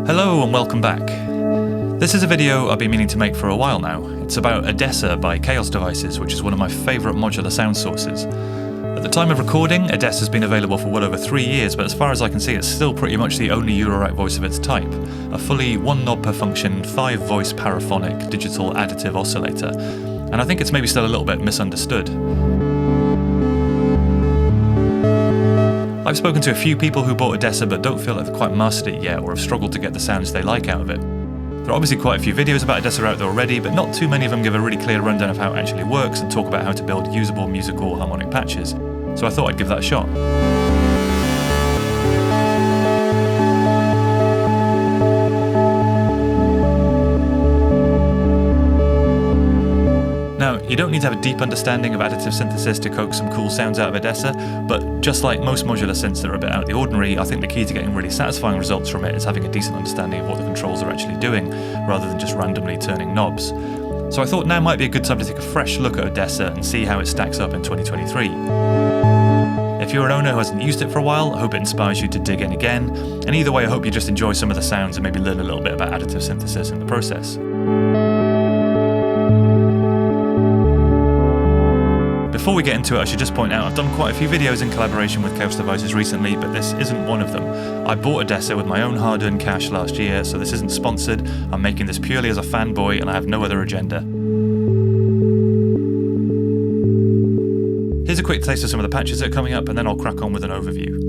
Hello and welcome back. This is a video I've been meaning to make for a while now. It's about Odessa by Xaoc Devices, which is one of my favourite modular sound sources. At the time of recording, Odessa has been available for well over 3 years, but as far as I can see, it's still pretty much the only Eurorack voice of its type. A fully 1 knob per function, 5 voice paraphonic digital additive oscillator. And I think it's maybe still a little bit misunderstood. I've spoken to a few people who bought Odessa but don't feel like they've quite mastered it yet or have struggled to get the sounds they like out of it. There are obviously quite a few videos about Odessa out there already, but not too many of them give a really clear rundown of how it actually works and talk about how to build usable musical harmonic patches. So I thought I'd give that a shot. Now, you don't need to have a deep understanding of additive synthesis to coax some cool sounds out of Odessa, but just like most modular synths that are a bit out of the ordinary, I think the key to getting really satisfying results from it is having a decent understanding of what the controls are actually doing, rather than just randomly turning knobs. So I thought now might be a good time to take a fresh look at Odessa and see how it stacks up in 2023. If you're an owner who hasn't used it for a while, I hope it inspires you to dig in again, and either way I hope you just enjoy some of the sounds and maybe learn a little bit about additive synthesis in the process. Before we get into it, I should just point out I've done quite a few videos in collaboration with Xaoc Devices recently, but this isn't one of them. I bought Odessa with my own hard-earned cash last year, so this isn't sponsored. I'm making this purely as a fanboy and I have no other agenda. Here's a quick taste of some of the patches that are coming up, and then I'll crack on with an overview.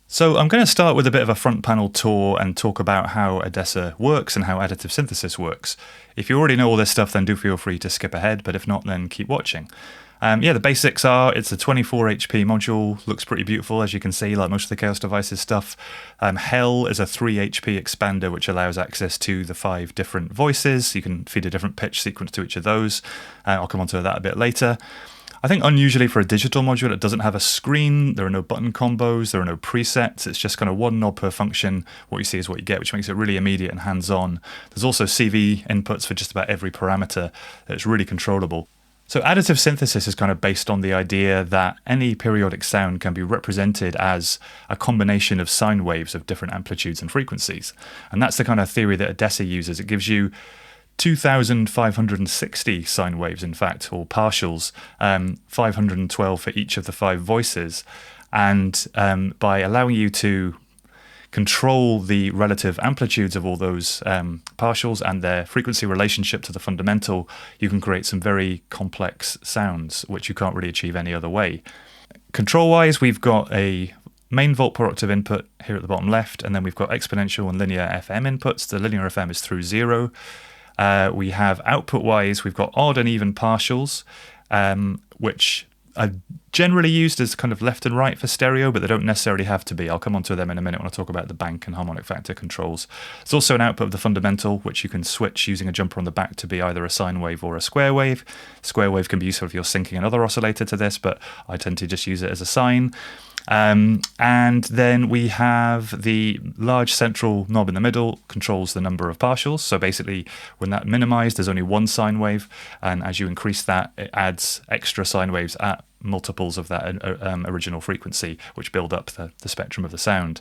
So I'm going to start with a bit of a front panel tour and talk about how Odessa works and how additive synthesis works. If you already know all this stuff, then do feel free to skip ahead, but if not, then keep watching. The basics are, it's a 24 HP module, looks pretty beautiful as you can see, like most of the Xaoc Devices stuff. Hell is a 3 HP expander which allows access to the 5 different voices. You can feed a different pitch sequence to each of those. I'll come on to that a bit later. I think unusually for a digital module, it doesn't have a screen, there are no button combos, there are no presets, it's just kind of 1 knob per function. What you see is what you get, which makes it really immediate and hands-on. There's also CV inputs for just about every parameter. It's really controllable. So additive synthesis is kind of based on the idea that any periodic sound can be represented as a combination of sine waves of different amplitudes and frequencies. And that's the kind of theory that Odessa uses. It gives you 2,560 sine waves, in fact, or partials, 512 for each of the 5 voices. And by allowing you to control the relative amplitudes of all those partials and their frequency relationship to the fundamental, you can create some very complex sounds, which you can't really achieve any other way. Control-wise, we've got a main volt per octave input here at the bottom left, and then we've got exponential and linear FM inputs. The linear FM is through 0. We have output-wise, we've got odd and even partials, which are generally used as kind of left and right for stereo, but they don't necessarily have to be. I'll come on to them in a minute when I talk about the bank and harmonic factor controls. There's also an output of the fundamental, which you can switch using a jumper on the back to be either a sine wave or a square wave. Square wave can be useful if you're syncing another oscillator to this, but I tend to just use it as a sine. And then we have the large central knob in the middle, controls the number of partials. So basically, when that minimized, there's only one sine wave. And as you increase that, it adds extra sine waves at multiples of that original frequency, which build up the spectrum of the sound.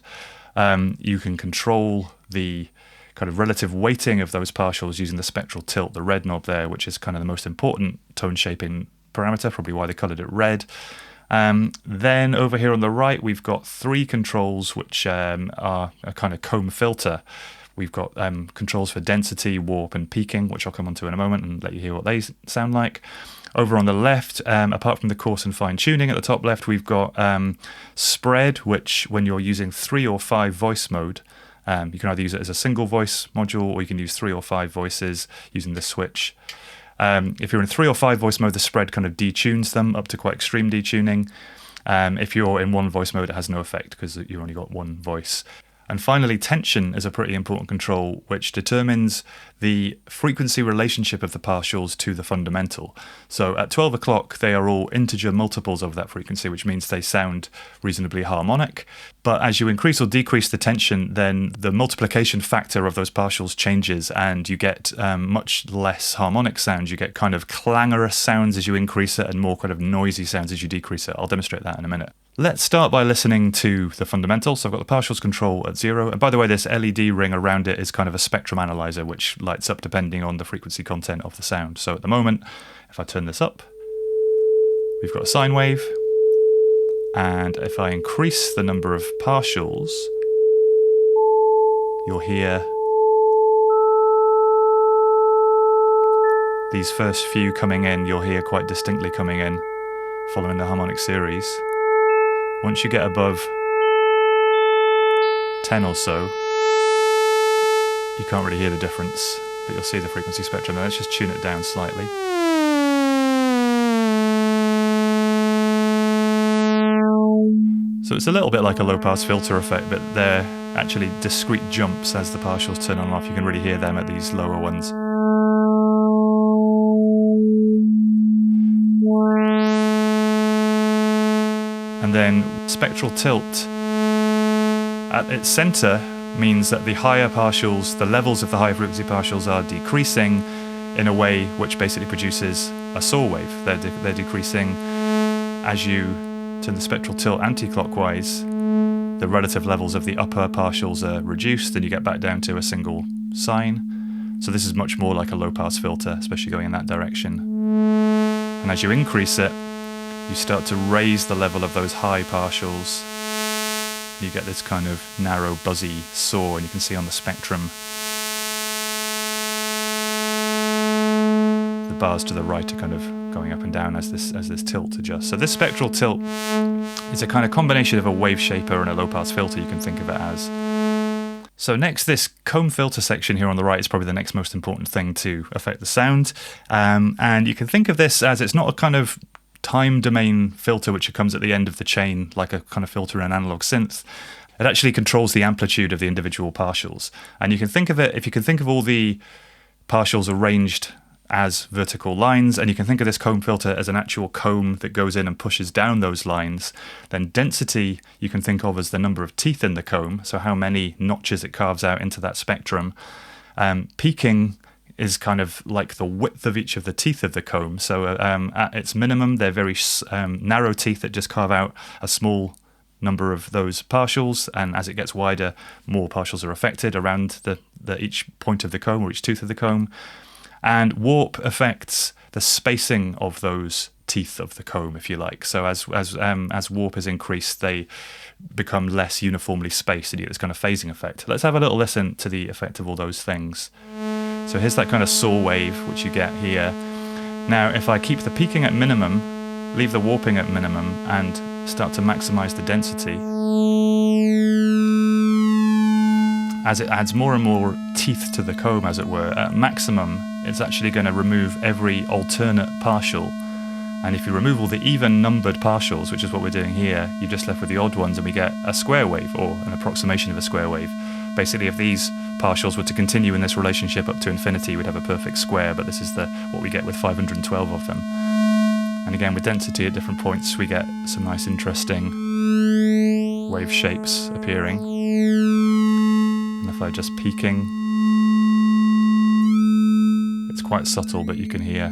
You can control the kind of relative weighting of those partials using the spectral tilt, the red knob there, which is kind of the most important tone shaping parameter, probably why they colored it red. Then over here on the right, we've got three controls, which are a kind of comb filter. We've got controls for density, warp, and peaking, which I'll come onto in a moment and let you hear what they sound like. Over on the left, apart from the coarse and fine tuning at the top left, we've got spread, which when you're using 3 or 5 voice mode, you can either use it as a single voice module, or you can use 3 or 5 voices using the switch. If you're in 3 or 5 voice mode, the spread kind of detunes them up to quite extreme detuning. If you're in 1 voice mode, it has no effect because you've only got 1 voice. And finally, tension is a pretty important control, which determines the frequency relationship of the partials to the fundamental. So at 12 o'clock, they are all integer multiples of that frequency, which means they sound reasonably harmonic. But as you increase or decrease the tension, then the multiplication factor of those partials changes and you get much less harmonic sounds. You get kind of clangorous sounds as you increase it and more kind of noisy sounds as you decrease it. I'll demonstrate that in a minute. Let's start by listening to the fundamental. So I've got the partials control at 0. And by the way, this LED ring around it is kind of a spectrum analyzer, which lights up depending on the frequency content of the sound. So at the moment, if I turn this up, we've got a sine wave. And if I increase the number of partials, you'll hear these first few coming in, you'll hear quite distinctly coming in, following the harmonic series. Once you get above 10 or so, you can't really hear the difference, but you'll see the frequency spectrum. Now let's just tune it down slightly. So it's a little bit like a low-pass filter effect, but they're actually discrete jumps as the partials turn on and off. You can really hear them at these lower ones. And then spectral tilt at its center means that the higher partials, the levels of the high frequency partials are decreasing in a way which basically produces a saw wave. They're decreasing as you turn the spectral tilt anti-clockwise. The relative levels of the upper partials are reduced and you get back down to a single sine. So this is much more like a low pass filter, especially going in that direction. And as you increase it, you start to raise the level of those high partials. You get this kind of narrow, buzzy saw, and you can see on the spectrum the bars to the right are kind of going up and down as this tilt adjusts. So this spectral tilt is a kind of combination of a wave shaper and a low-pass filter, you can think of it as. So next, this comb filter section here on the right is probably the next most important thing to affect the sound. And you can think of this as it's not a kind of time domain filter which comes at the end of the chain like a kind of filter in an analog synth. It actually controls the amplitude of the individual partials. And you can think of it, if you can think of all the partials arranged as vertical lines, and you can think of this comb filter as an actual comb that goes in and pushes down those lines, then density you can think of as the number of teeth in the comb, so how many notches it carves out into that spectrum. Peaking is kind of like the width of each of the teeth of the comb. So at its minimum, they're very narrow teeth that just carve out a small number of those partials, and as it gets wider, more partials are affected around each point of the comb or each tooth of the comb. And warp affects the spacing of those teeth of the comb, if you like. So as warp is increased, they become less uniformly spaced, and you get this kind of phasing effect. Let's have a little listen to the effect of all those things. So here's that kind of saw wave, which you get here. Now, if I keep the peaking at minimum, leave the warping at minimum, and start to maximize the density, as it adds more and more teeth to the comb, as it were, at maximum, it's actually going to remove every alternate partial. And if you remove all the even numbered partials, which is what we're doing here, you're just left with the odd ones, and we get a square wave, or an approximation of a square wave. Basically, if these partials were to continue in this relationship up to infinity, we'd have a perfect square, but this is what we get with 512 of them. And again, with density at different points, we get some nice interesting wave shapes appearing. And if I just peaking, it's quite subtle, but you can hear,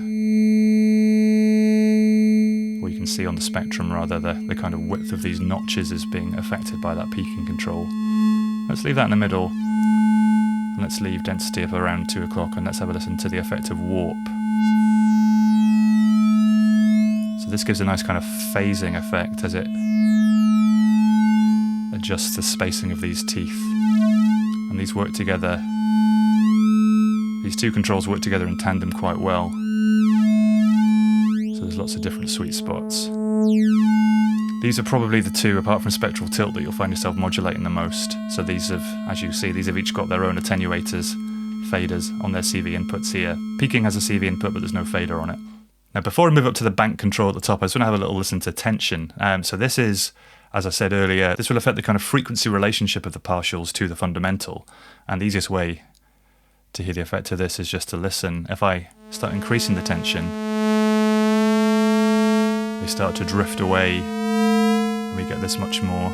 or you can see on the spectrum rather, the kind of width of these notches is being affected by that peaking control. Let's leave that in the middle, and let's leave density of around 2 o'clock, and let's have a listen to the effect of warp. So this gives a nice kind of phasing effect as it adjusts the spacing of these teeth. And these work together, these two controls work together in tandem quite well. So there's lots of different sweet spots. These are probably the two, apart from spectral tilt, that you'll find yourself modulating the most. So these have, as you see, these have each got their own attenuators, faders on their CV inputs here. Peaking has a CV input, but there's no fader on it. Now, before I move up to the bank control at the top, I just want to have a little listen to tension. So this is, as I said earlier, this will affect the kind of frequency relationship of the partials to the fundamental. And the easiest way to hear the effect of this is just to listen. If I start increasing the tension, they start to drift away, and we get this much more.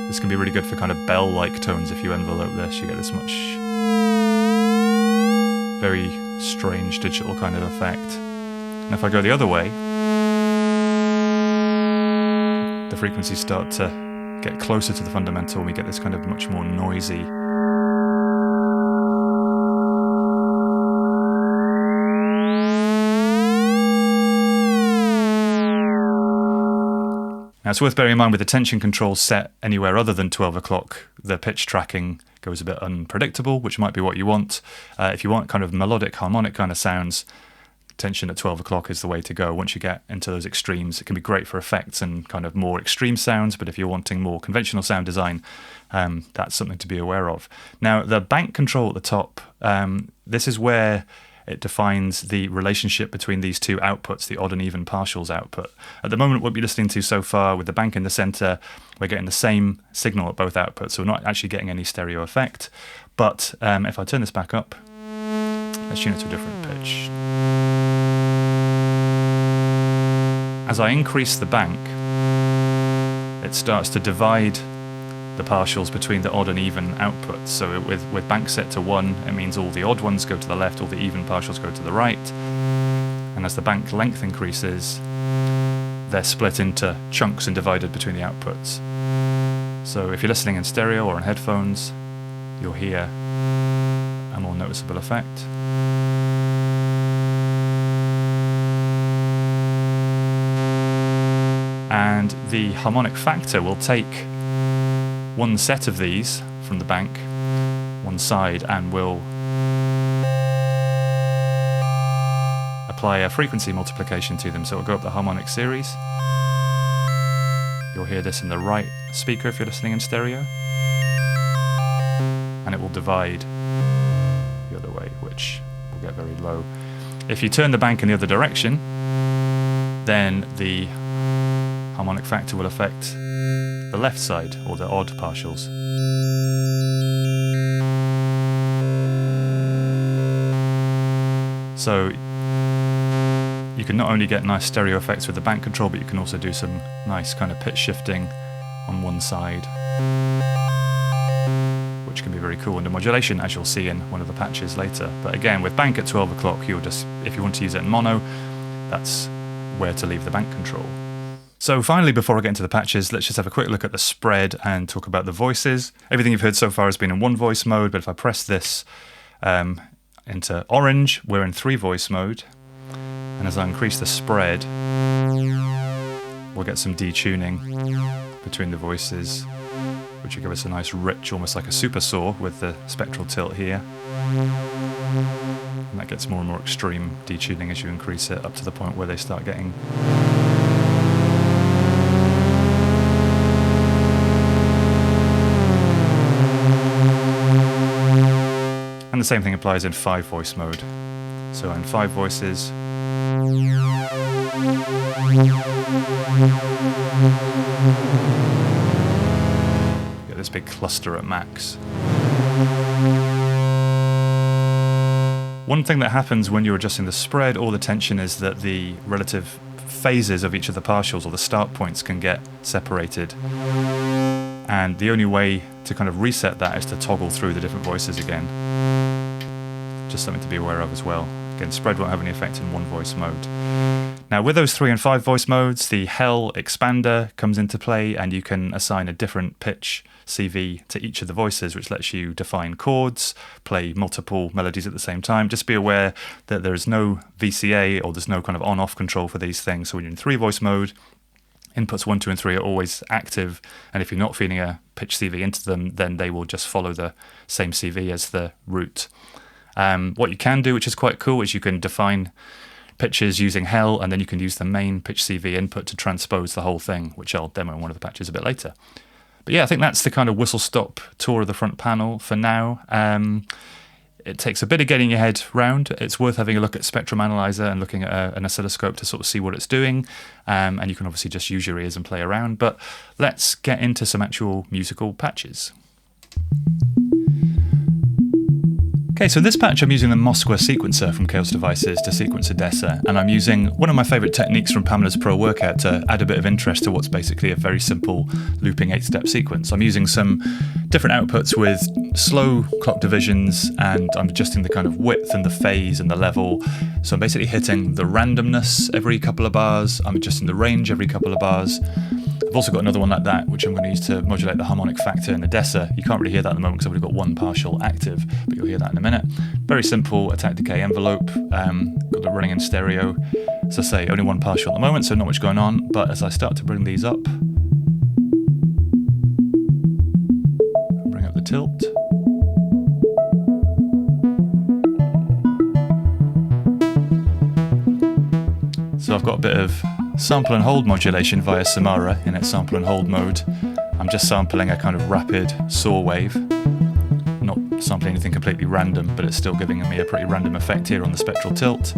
This can be really good for kind of bell-like tones. If you envelope this, you get this much very strange digital kind of effect. And if I go the other way, the frequencies start to get closer to the fundamental, and we get this kind of much more noisy. Now it's worth bearing in mind with the tension control set anywhere other than 12 o'clock, the pitch tracking goes a bit unpredictable, which might be what you want. If you want kind of melodic, harmonic kind of sounds, tension at 12 o'clock is the way to go. Once you get into those extremes, it can be great for effects and kind of more extreme sounds, but if you're wanting more conventional sound design, that's something to be aware of. Now, the bank control at the top, this is where it defines the relationship between these two outputs, the odd and even partials output. At the moment, what we're listening to so far with the bank in the center, we're getting the same signal at both outputs, so we're not actually getting any stereo effect. But if I turn this back up, let's tune it to a different pitch. As I increase the bank, it starts to divide the partials between the odd and even outputs. So with bank set to 1, it means all the odd ones go to the left, all the even partials go to the right. And as the bank length increases, they're split into chunks and divided between the outputs. So if you're listening in stereo or in headphones, you'll hear a more noticeable effect. And the harmonic factor will take one set of these from the bank, one side, and will apply a frequency multiplication to them. So it'll go up the harmonic series. You'll hear this in the right speaker if you're listening in stereo. And it will divide the other way, which will get very low. If you turn the bank in the other direction, then the harmonic factor will affect the left side, or the odd partials. So you can not only get nice stereo effects with the bank control, but you can also do some nice kind of pitch shifting on one side, which can be very cool under modulation, as you'll see in one of the patches later. But again, with bank at 12 o'clock, you'll just, if you want to use it in mono, that's where to leave the bank control. So finally, before I get into the patches, let's just have a quick look at the spread and talk about the voices. Everything you've heard so far has been in one voice mode, but if I press this into orange, we're in 3-voice mode. And as I increase the spread, we'll get some detuning between the voices, which will give us a nice rich, almost like a super saw with the spectral tilt here. And that gets more and more extreme detuning as you increase it up to the point where they start getting and the same thing applies in 5-voice mode. So in 5 voices, you get this big cluster at max. One thing that happens when you're adjusting the spread or the tension is that the relative phases of each of the partials, or the start points, can get separated. And the only way to kind of reset that is to toggle through the different voices again. Just something to be aware of as well. Again, spread won't have any effect in one voice mode. Now with those 3 and 5 voice modes, the Hell expander comes into play, and you can assign a different pitch CV to each of the voices, which lets you define chords, play multiple melodies at the same time. Just be aware that there is no VCA, or there's no kind of on-off control for these things. So when you're in 3 voice mode, inputs 1, 2 and 3 are always active, and if you're not feeding a pitch CV into them, then they will just follow the same CV as the root. What you can do, which is quite cool, is you can define pitches using Hell, and then you can use the main pitch CV input to transpose the whole thing, which I'll demo in one of the patches a bit later. But yeah, I think that's the kind of whistle-stop tour of the front panel for now. It takes a bit of getting your head round. It's worth having a look at Spectrum Analyzer and looking at an oscilloscope to sort of see what it's doing. And you can obviously just use your ears and play around. But let's get into some actual musical patches. Okay, so in this patch I'm using the Moskwa sequencer from Xaoc Devices to sequence Odessa, and I'm using one of my favourite techniques from Pamela's Pro Workout to add a bit of interest to what's basically a very simple looping 8-step sequence. I'm using some different outputs with slow clock divisions, and I'm adjusting the kind of width and the phase and the level. So I'm basically hitting the randomness every couple of bars, I'm adjusting the range every couple of bars. I've also got another one like that, which I'm going to use to modulate the harmonic factor in Odessa. You can't really hear that at the moment because I've only got one partial active, but you'll hear that in a minute. Very simple attack decay envelope, got it running in stereo. As I say, only one partial at the moment, so not much going on, but as I start to bring these up, bring up the tilt. So I've got a bit of sample and hold modulation via Samara in its sample and hold mode. I'm just sampling a kind of rapid saw wave, not sampling anything completely random, but it's still giving me a pretty random effect here on the spectral tilt.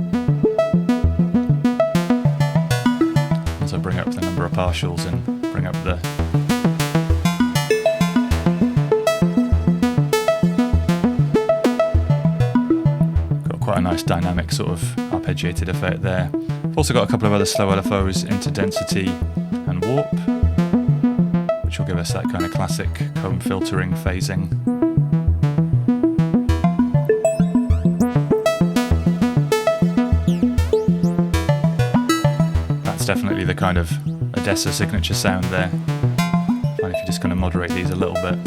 As I bring up the number of partials and bring up the got quite a nice dynamic sort of arpeggiated effect there. I've also got a couple of other slow LFOs into density and warp, which will give us that kind of classic comb filtering phasing. That's definitely the kind of Odessa signature sound there. And if you just kind of moderate these a little bit.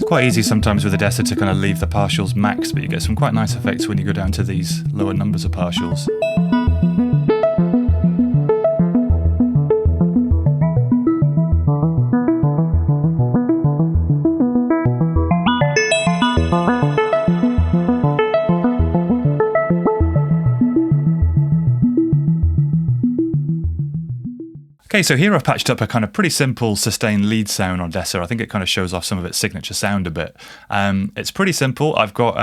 Quite easy sometimes with Odessa to kind of leave the partials max, but you get some quite nice effects when you go down to these lower numbers of partials. Okay, so here I've patched up a kind of pretty simple sustained lead sound on Odessa. I think it kind of shows off some of its signature sound a bit. It's pretty simple. I've got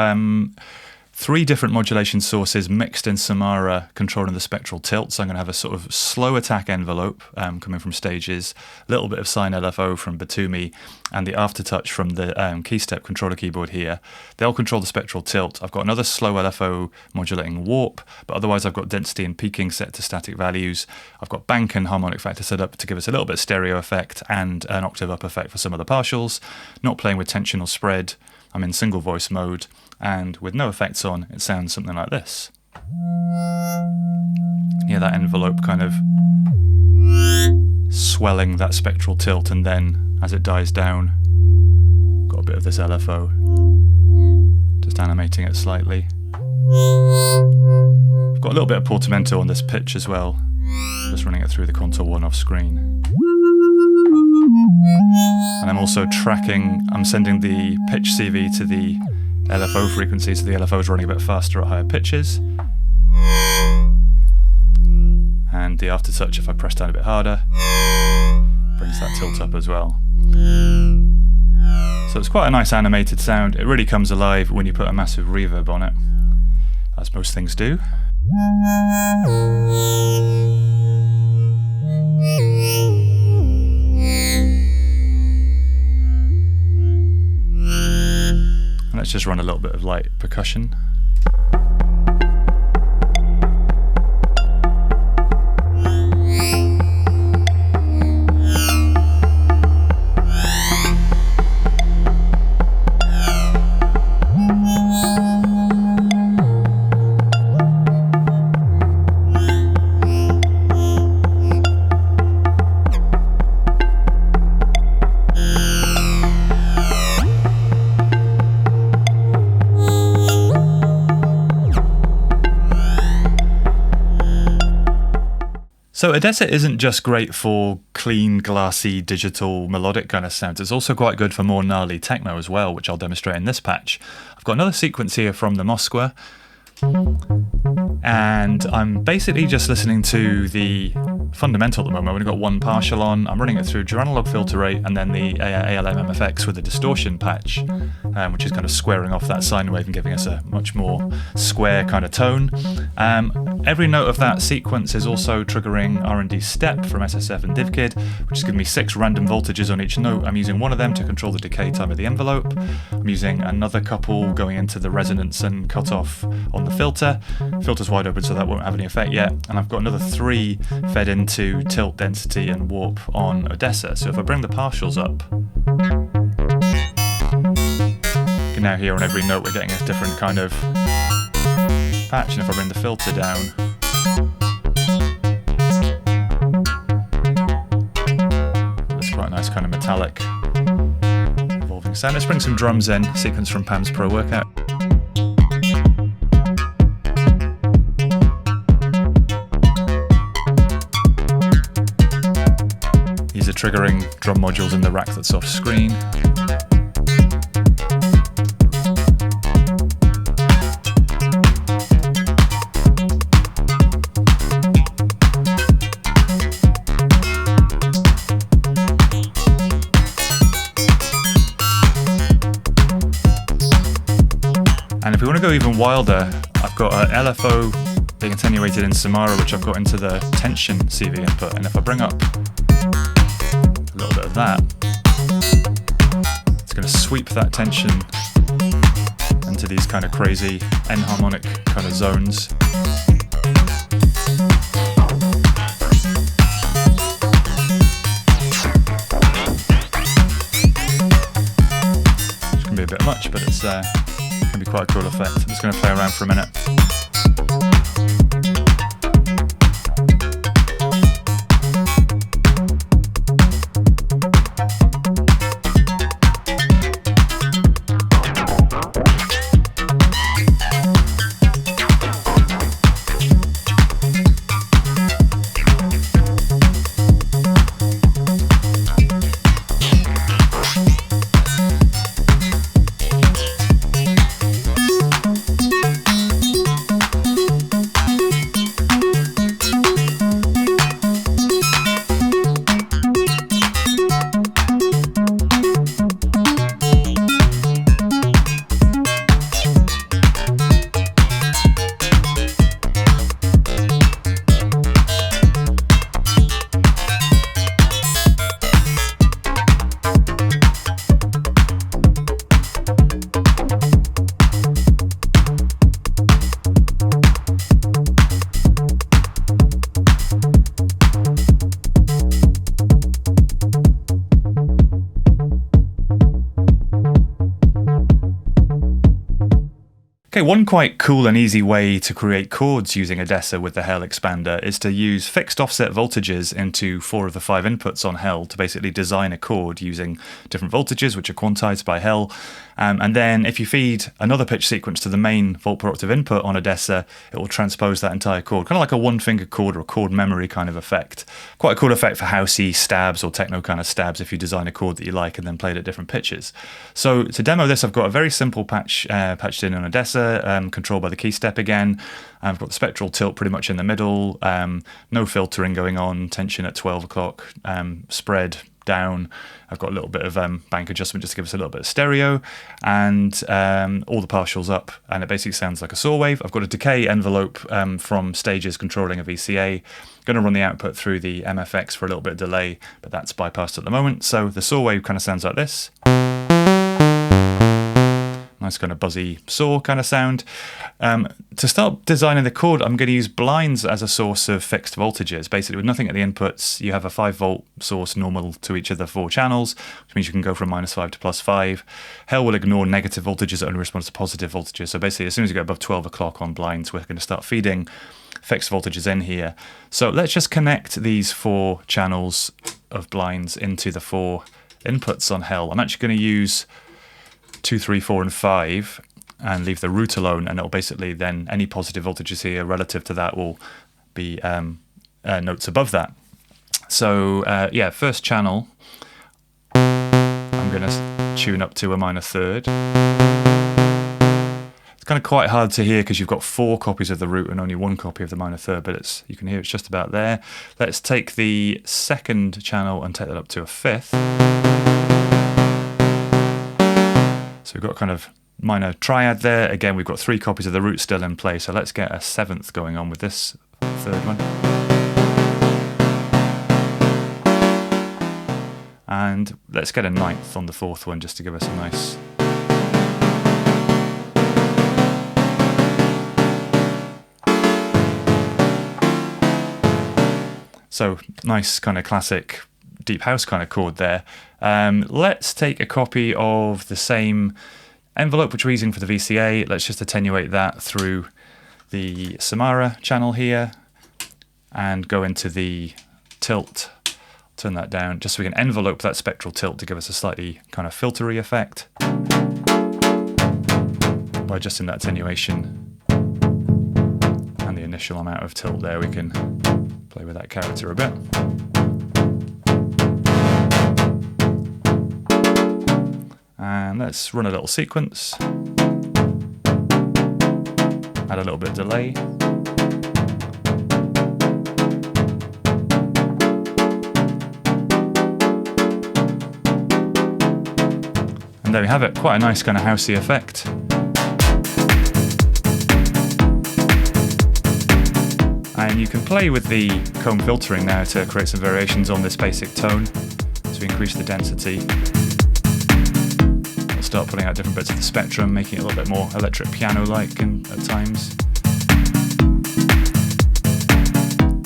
3 different modulation sources mixed in Samara controlling the spectral tilt. So I'm going to have a sort of slow attack envelope coming from stages, a little bit of sine LFO from Batumi, and the aftertouch from the key step controller keyboard here. They'll control the spectral tilt. I've got another slow LFO modulating warp, but otherwise I've got density and peaking set to static values. I've got bank and harmonic factor set up to give us a little bit of stereo effect and an octave up effect for some of the partials. Not playing with tension or spread. I'm in single voice mode, and with no effects on, it sounds something like this. Yeah, that envelope kind of swelling that spectral tilt, and then as it dies down, got a bit of this LFO, just animating it slightly. I've got a little bit of portamento on this pitch as well, just running it through the Contour 1 off screen. And I'm also tracking, I'm sending the pitch CV to the LFO frequency, so the LFO is running a bit faster at higher pitches. And and the aftertouch, if I press down a bit harder, brings that tilt up as well. So it's quite a nice animated sound. It really comes alive when you put a massive reverb on it, as most things do. And let's just run a little bit of light percussion. So Odessa isn't just great for clean, glassy, digital, melodic kind of sounds. It's also quite good for more gnarly techno as well, which I'll demonstrate in this patch. I've got another sequence here from the Moskwa, and I'm basically just listening to the fundamental at the moment. I've only got one partial on. I'm running it through dual analog filter rate and then the ALM MFX with the distortion patch, which is kind of squaring off that sine wave and giving us a much more square kind of tone. Every note of that sequence is also triggering R&D step from SSF and DivKid, which is giving me 6 random voltages on each note. I'm using one of them to control the decay time of the envelope. I'm using another couple going into the resonance and cutoff on the filter. Filter's wide open, so that won't have any effect yet. And I've got another 3 fed into tilt, density, and warp on Odessa. So if I bring the partials up, you can now hear on every note we're getting a different kind of patch. And if I bring the filter down, it's quite a nice kind of metallic evolving sound. Let's bring some drums in, sequence from Pam's Pro Workout. These are triggering drum modules in the rack that's off screen. And if we want to go even wilder, I've got an LFO being attenuated in Samara, which I've got into the tension CV input. And if I bring up a little bit of that, it's going to sweep that tension into these kind of crazy N-harmonic kind of zones. Which can be a bit much, but it's can be quite a cool effect. I'm just going to play around for a minute. Okay, one quite cool and easy way to create chords using Odessa with the Hell expander is to use fixed offset voltages into 4 of the 5 inputs on Hell to basically design a chord using different voltages, which are quantized by Hell. And then if you feed another pitch sequence to the main volt per octave input on Odessa, it will transpose that entire chord, kind of like a one-finger chord or a chord memory kind of effect. Quite a cool effect for housey stabs or techno kind of stabs if you design a chord that you like and then play it at different pitches. So to demo this, I've got a very simple patch patched in on Odessa. modulator, controlled by the key step again. I've got the spectral tilt pretty much in the middle, no filtering going on, tension at 12 o'clock, spread down. I've got a little bit of bank adjustment just to give us a little bit of stereo, and all the partials up, and it basically sounds like a saw wave. I've got a decay envelope from stages controlling a VCA. Going to run the output through the MFX for a little bit of delay, but that's bypassed at the moment. So the saw wave kind of sounds like this. Nice kind of buzzy saw kind of sound. To start designing the chord, I'm going to use blinds as a source of fixed voltages. Basically, with nothing at the inputs, you have a 5-volt source normal to each of the 4 channels, which means you can go from -5 to +5. Hell will ignore negative voltages, it only responds to positive voltages. So basically, as soon as you go above 12 o'clock on blinds, we're going to start feeding fixed voltages in here. So let's just connect these 4 channels of blinds into the 4 inputs on Hell. I'm actually going to use 2, 3, 4, and 5 and leave the root alone, and it'll basically then any positive voltages here relative to that will be notes above that. So yeah, first channel I'm going to tune up to a minor third. It's kind of quite hard to hear because you've got 4 copies of the root and only 1 copy of the minor third, but you can hear it's just about there. Let's take the second channel and take that up to a 5th. So we've got kind of minor triad there. Again, we've got 3 copies of the root still in play, so let's get a 7th going on with this third one. And let's get a 9th on the 4th one just to give us a nice... So nice kind of classic deep house kind of chord there. Let's take a copy of the same envelope which we're using for the VCA. Let's just attenuate that through the Samara channel here and go into the tilt. Turn that down just so we can envelope that spectral tilt to give us a slightly kind of filtery effect by adjusting that attenuation and the initial amount of tilt there. We can play with that character a bit. And let's run a little sequence. Add a little bit of delay. And there we have it, quite a nice kind of housey effect. And you can play with the comb filtering now to create some variations on this basic tone. So we increase the density. We'll start putting out different bits of the spectrum, making it a little bit more electric piano-like at times.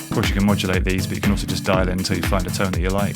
Of course you can modulate these, but you can also just dial in until you find a tone that you like.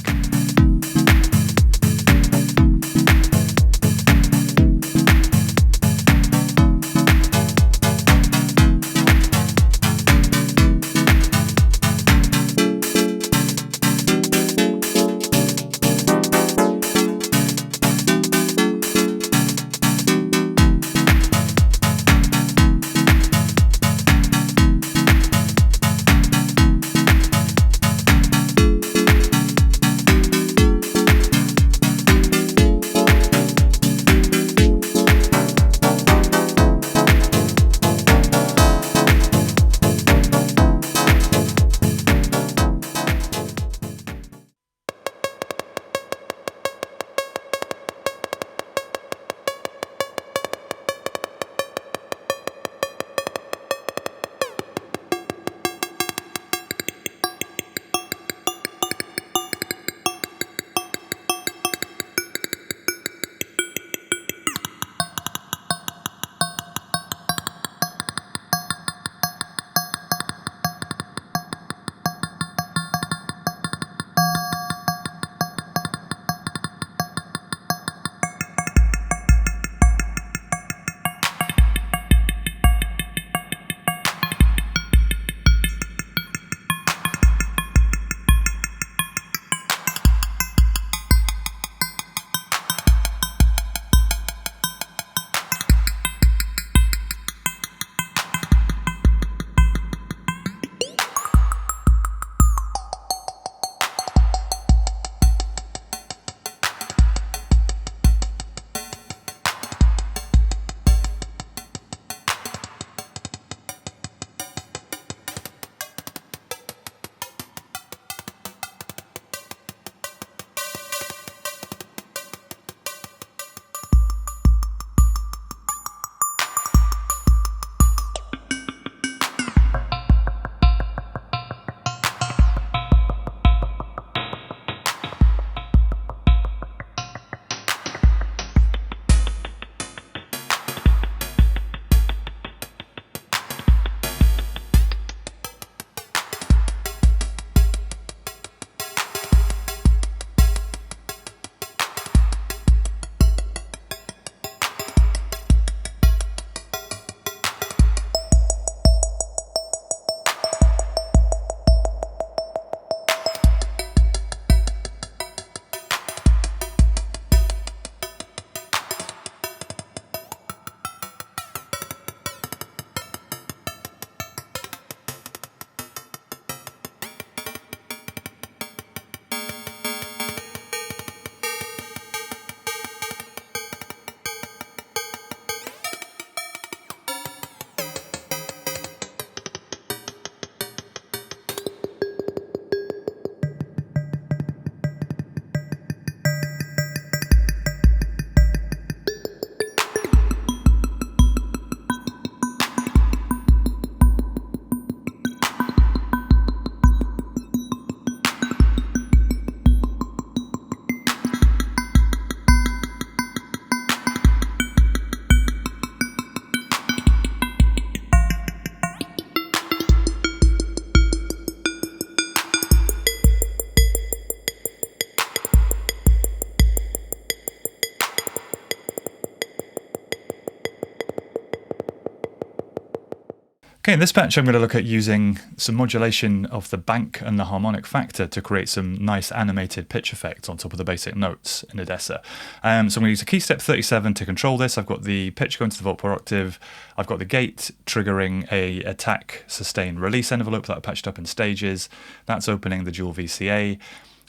Okay, in this patch I'm going to look at using some modulation of the bank and the harmonic factor to create some nice animated pitch effects on top of the basic notes in Odessa. So I'm going to use a key step 37 to control this. I've got the pitch going to the volt per octave. I've got the gate triggering a attack, sustain, release envelope that I patched up in stages. That's opening the dual VCA,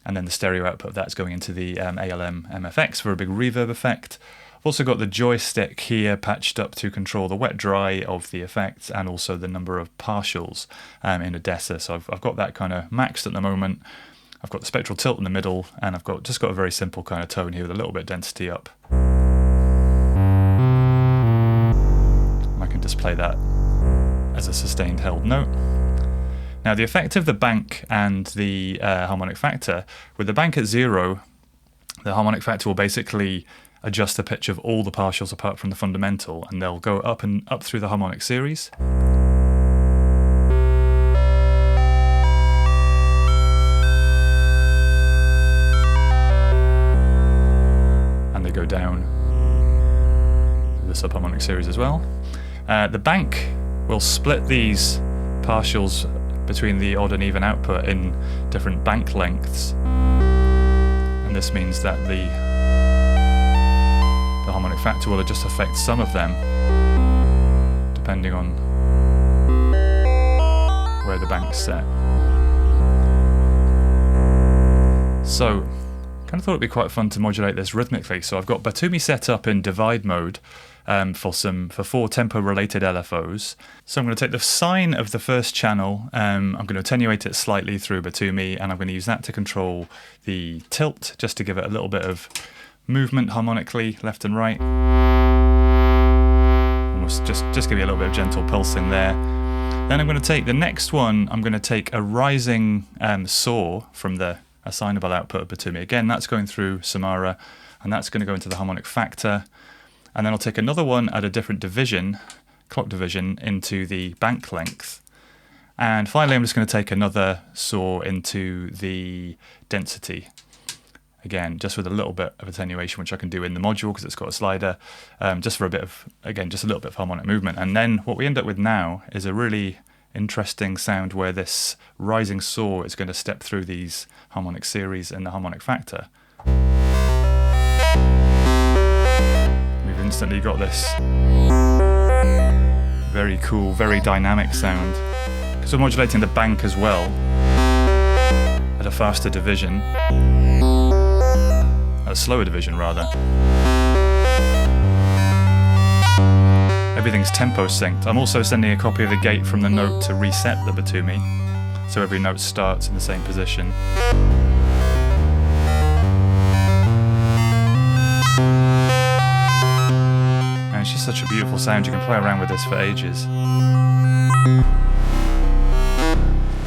and then the stereo output of that's going into the ALM MFX for a big reverb effect. I've also got the joystick here patched up to control the wet-dry of the effects and also the number of partials in Odessa. So I've got that kind of maxed at the moment. I've got the spectral tilt in the middle, and I've just got a very simple kind of tone here with a little bit of density up. And I can display that as a sustained held note. Now the effect of the bank and the harmonic factor, with the bank at 0, the harmonic factor will basically adjust the pitch of all the partials apart from the fundamental, and they'll go up and up through the harmonic series. And they go down the subharmonic series as well. The bank will split these partials between the odd and even output in different bank lengths, and this means that the harmonic factor will just affect some of them depending on where the bank's set. So kind of thought it'd be quite fun to modulate this rhythmically. So I've got Batumi set up in divide mode for 4 tempo related LFOs. So I'm going to take the sine of the first channel, I'm going to attenuate it slightly through Batumi, and I'm going to use that to control the tilt, just to give it a little bit of movement harmonically left and right. Almost just give you a little bit of gentle pulsing there. Then I'm going to take the next one, I'm going to take a rising saw from the assignable output of Batumi. Again, that's going through Samara, and that's going to go into the harmonic factor. And then I'll take another one at a different division, clock division, into the bank length. And finally, I'm just going to take another saw into the density. Again, just with a little bit of attenuation, which I can do in the module because it's got a slider, just for a bit of, again, just a little bit of harmonic movement. And then what we end up with now is a really interesting sound where this rising saw is going to step through these harmonic series and the harmonic factor. We've instantly got this very cool, very dynamic sound. Because we're modulating the bank as well at a faster division. A slower division rather. Everything's tempo synced. I'm also sending a copy of the gate from the note to reset the Batumi, so every note starts in the same position. And it's just such a beautiful sound. You can play around with this for ages. A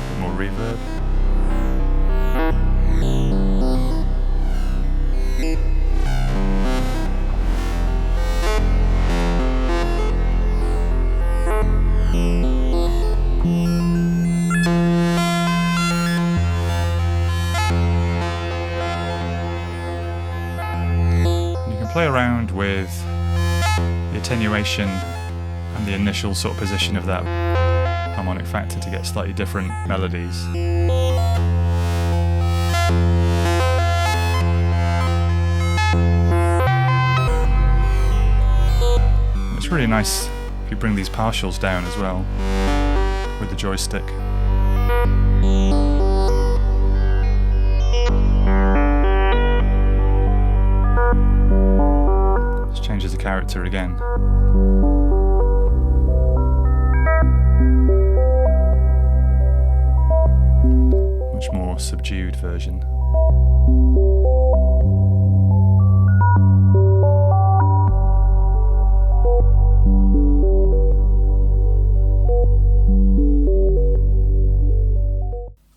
bit more reverb. Play around with the attenuation and the initial sort of position of that harmonic factor to get slightly different melodies. It's really nice if you bring these partials down as well with the joystick. Changes the character again. Much more subdued version.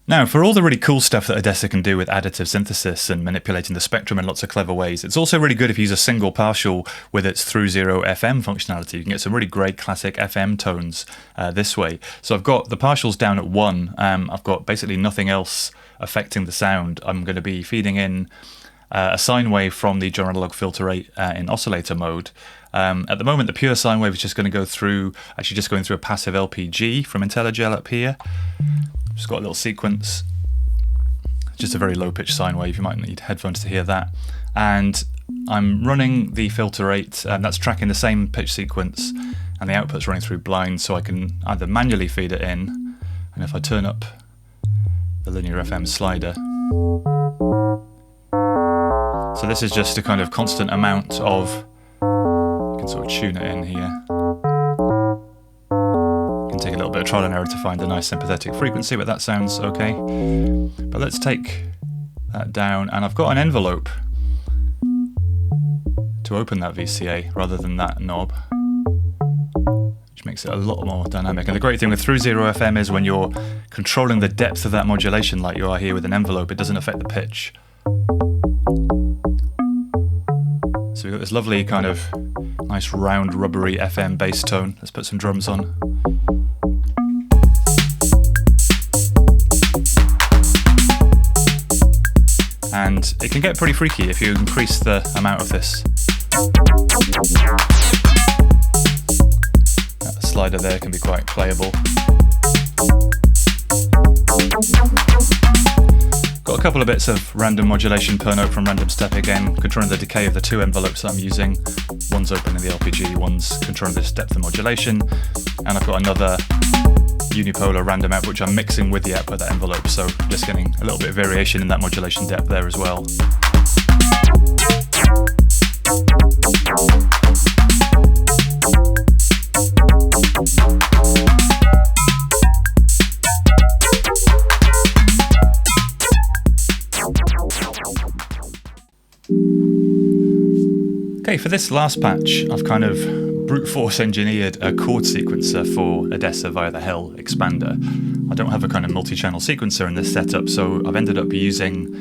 Now, for all the really cool stuff that Odessa can do with additive synthesis and manipulating the spectrum in lots of clever ways, it's also really good if you use a single partial with its through zero FM functionality. You can get some really great classic FM tones this way. So I've got the partials down at 1. I've got basically nothing else affecting the sound. I'm going to be feeding in a sine wave from the general analog filter 8 in oscillator mode, At the moment, the pure sine wave is just going to go through, actually just going through a passive LPG from IntelliGel up here. Just got a little sequence. Just a very low pitch sine wave, you might need headphones to hear that. And I'm running the filter rate, that's tracking the same pitch sequence, and the output's running through blind, so I can either manually feed it in, and if I turn up the linear FM slider, so this is just a kind of constant amount of, you can sort of tune it in here. You can take a little bit of trial and error to find a nice sympathetic frequency, but that sounds okay. But let's take that down, and I've got an envelope to open that VCA rather than that knob, which makes it a lot more dynamic. And the great thing with through zero FM is when you're controlling the depth of that modulation like you are here with an envelope, it doesn't affect the pitch. So we've got this lovely kind of nice round rubbery FM bass tone. Let's put some drums on. And it can get pretty freaky if you increase the amount of this. The slider there can be quite playable. Got a couple of bits of random modulation per note from Random Step again, controlling the decay of the two envelopes that I'm using. One's opening the LPG, one's controlling this depth of modulation. And I've got another unipolar random output which I'm mixing with the output of that envelope, so just getting a little bit of variation in that modulation depth there as well. Okay, for this last patch, I've kind of brute force engineered a chord sequencer for Odessa via the Hell expander. I don't have a kind of multi-channel sequencer in this setup, so I've ended up using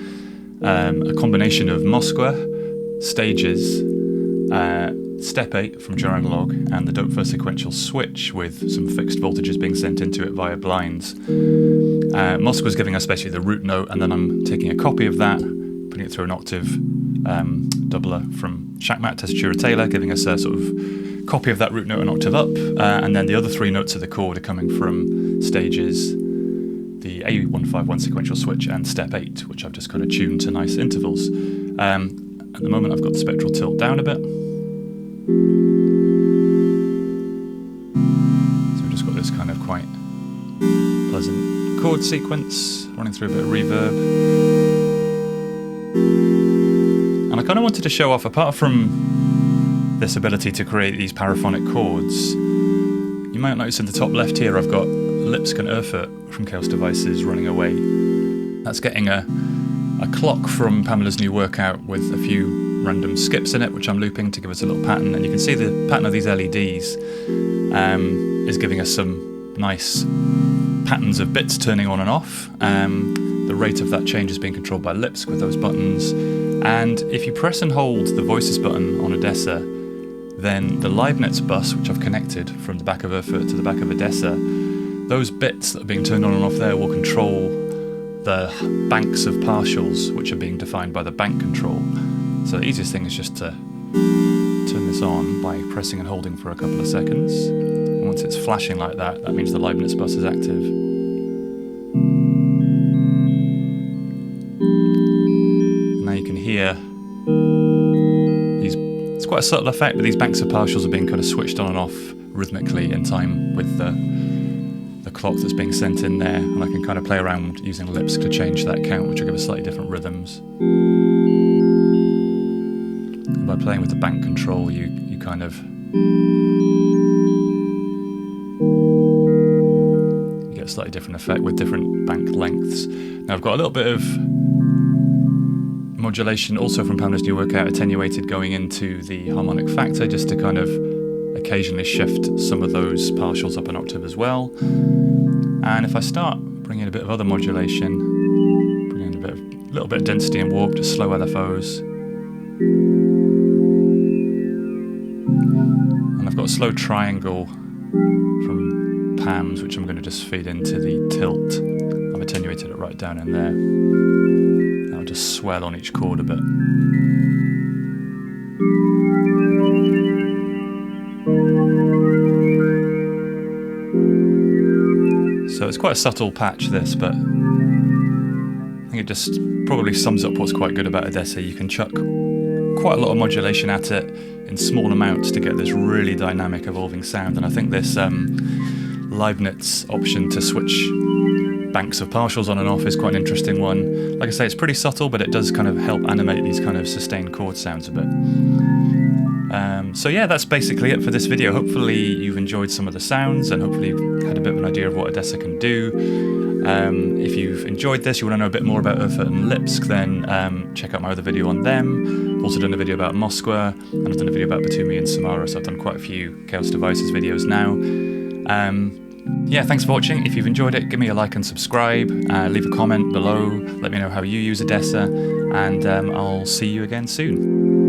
a combination of Moskwa, stages, step 8 from Jar Analog, and the dope first sequential switch with some fixed voltages being sent into it via blinds. Moskwa's giving us basically the root note, and then I'm taking a copy of that, putting it through an octave doubler from Xaoc Tessitura Taylor, giving us a sort of copy of that root note an octave up, and then the other three notes of the chord are coming from stages, the A151 sequential switch, and step 8, which I've just kind of tuned to nice intervals. At the moment I've got the spectral tilt down a bit. So we've just got this kind of quite pleasant chord sequence running through a bit of reverb. And I kind of wanted to show off, apart from this ability to create these paraphonic chords, you might notice in the top left here I've got Lipsk and Erfurt from Xaoc Devices running away. That's getting a clock from Pamela's new workout with a few random skips in it, which I'm looping to give us a little pattern. And you can see the pattern of these LEDs is giving us some nice patterns of bits turning on and off. The rate of that change is being controlled by Lipsk with those buttons. And if you press and hold the voices button on Odessa, then the Leibniz bus, which I've connected from the back of Erfurt to the back of Odessa, those bits that are being turned on and off there will control the banks of partials, which are being defined by the bank control. So the easiest thing is just to turn this on by pressing and holding for a couple of seconds. And once it's flashing like that, that means the Leibniz bus is active. Now you can hear these, it's quite a subtle effect, but these banks of partials are being kind of switched on and off rhythmically in time with the clock that's being sent in there, and I can kind of play around using Lipsk to change that count, which will give us slightly different rhythms. And by playing with the bank control, you kind of you get a slightly different effect with different bank lengths. Now I've got a little bit of modulation also from Pamela's new workout, attenuated going into the harmonic factor, just to kind of occasionally shift some of those partials up an octave as well. And if I start bringing in a bit of other modulation, bring in a little bit of density and warp, just slow LFOs. And I've got a slow triangle from Pam's, which I'm going to just feed into the tilt. I've attenuated it right down in there. I'll just swell on each chord a bit. So it's quite a subtle patch, this, but I think it just probably sums up what's quite good about Odessa. You can chuck quite a lot of modulation at it in small amounts to get this really dynamic evolving sound, and I think this Leibniz option to switch banks of partials on and off is quite an interesting one. Like I say, it's pretty subtle, but it does kind of help animate these kind of sustained chord sounds a bit. So yeah, that's basically it for this video. Hopefully you've enjoyed some of the sounds, and hopefully you've had a bit of an idea of what Odessa can do. If you've enjoyed this, you want to know a bit more about Urfa and Lipsk, then check out my other video on them. Also done a video about Moskwa, and I've done a video about Batumi and Samara, so I've done quite a few Xaoc Devices videos now. Yeah, thanks for watching. If you've enjoyed it, give me a like and subscribe. Leave a comment below. Let me know how you use Odessa, and I'll see you again soon.